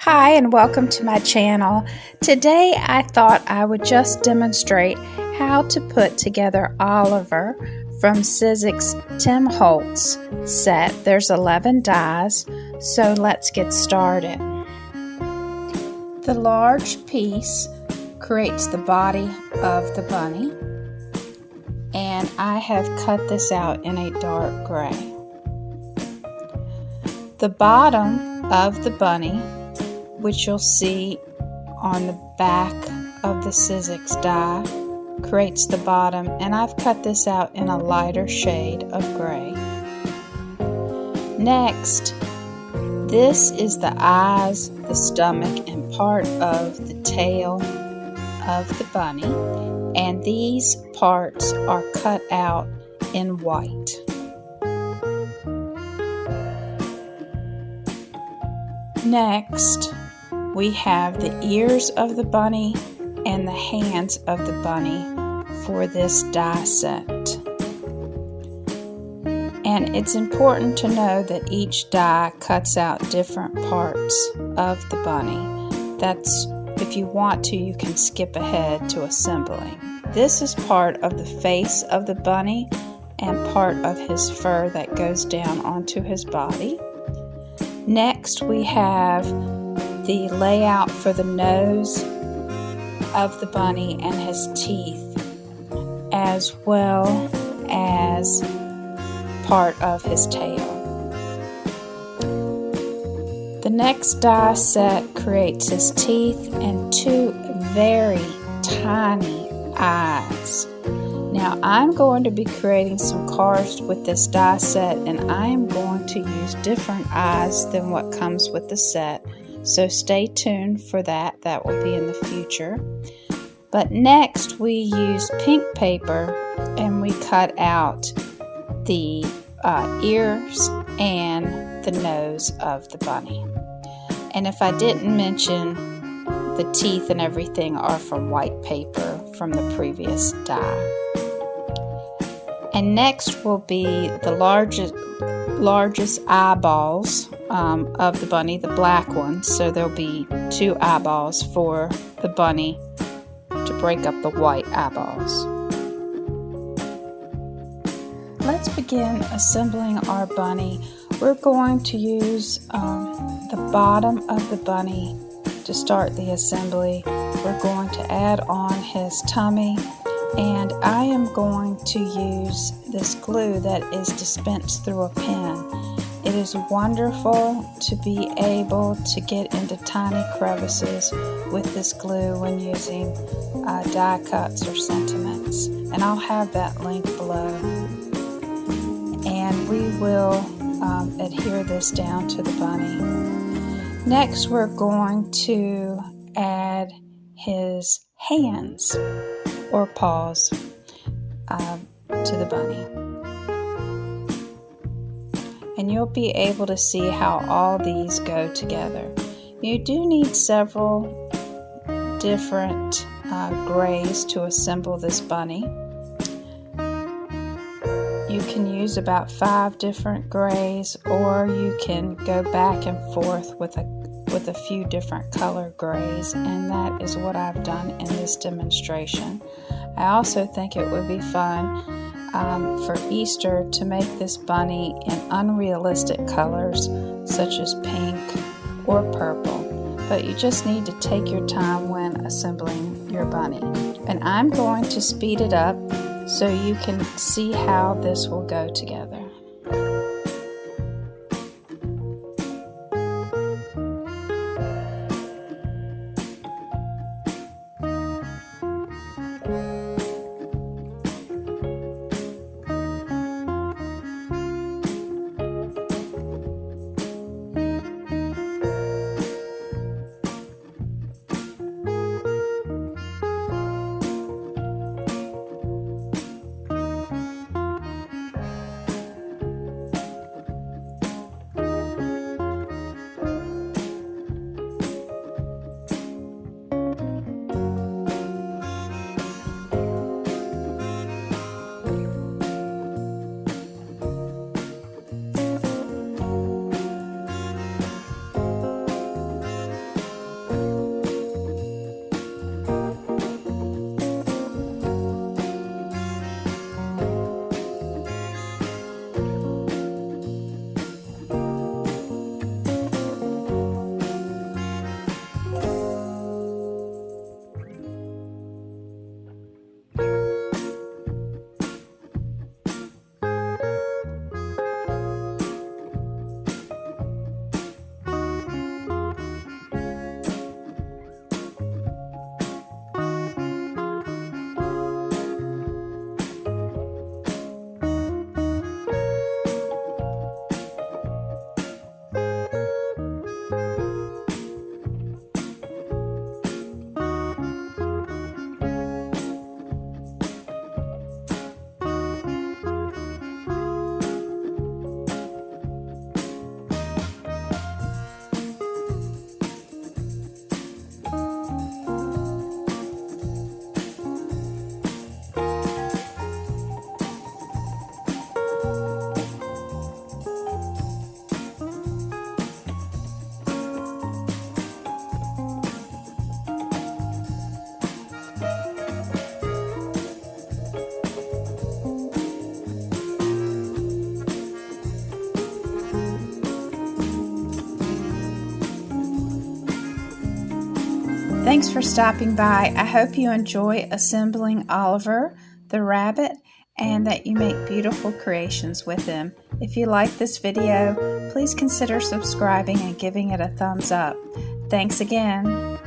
Hi and welcome to my channel. Today I thought I would just demonstrate how to put together Oliver from Sizzix Tim Holtz set. There's 11 dies, so let's get started. The large piece creates the body of the bunny, and I have cut this out in a dark gray. The bottom of the bunny, which you'll see on the back of the Sizzix die, creates the bottom, and I've cut this out in a lighter shade of gray. Next, this is the eyes, the stomach, and part of the tail of the bunny, and these parts are cut out in white. Next, we have the ears of the bunny and the hands of the bunny for this die set. And it's important to know that each die cuts out different parts of the bunny. That's, if you want to, you can skip ahead to assembling. This is part of the face of the bunny and part of his fur that goes down onto his body. Next, we have the layout for the nose of the bunny and his teeth, as well as part of his tail. The next die set creates his teeth and two very tiny eyes. Now I'm going to be creating some cars with this die set, and I am going to use different eyes than what comes with the set. So stay tuned for that. That will be in the future. But next we use pink paper and we cut out the ears and the nose of the bunny. And if I didn't mention, the teeth and everything are from white paper from the previous die. And next will be the largest eyeballs of the bunny, the black ones. So there'll be two eyeballs for the bunny to break up the white eyeballs. Let's begin assembling our bunny. We're going to use the bottom of the bunny to start the assembly. We're going to add on his tummy, and I am going to use this glue that is dispensed through a pen. It is wonderful to be able to get into tiny crevices with this glue when using die cuts or sentiments, and I'll have that link below. And we will adhere this down to the bunny. Next, we're going to add his hands or paws to the bunny. And you'll be able to see how all these go together. You do need several different grays to assemble this bunny. You can use about 5 different grays, or you can go back and forth with a few different color grays, and that is what I've done in this demonstration. I also think it would be fun for Easter to make this bunny in unrealistic colors such as pink or purple, but you just need to take your time when assembling your bunny. And I'm going to speed it up so you can see how this will go together. Thanks for stopping by. I hope you enjoy assembling Oliver the rabbit and that you make beautiful creations with him. If you like this video, please consider subscribing and giving it a thumbs up. Thanks again.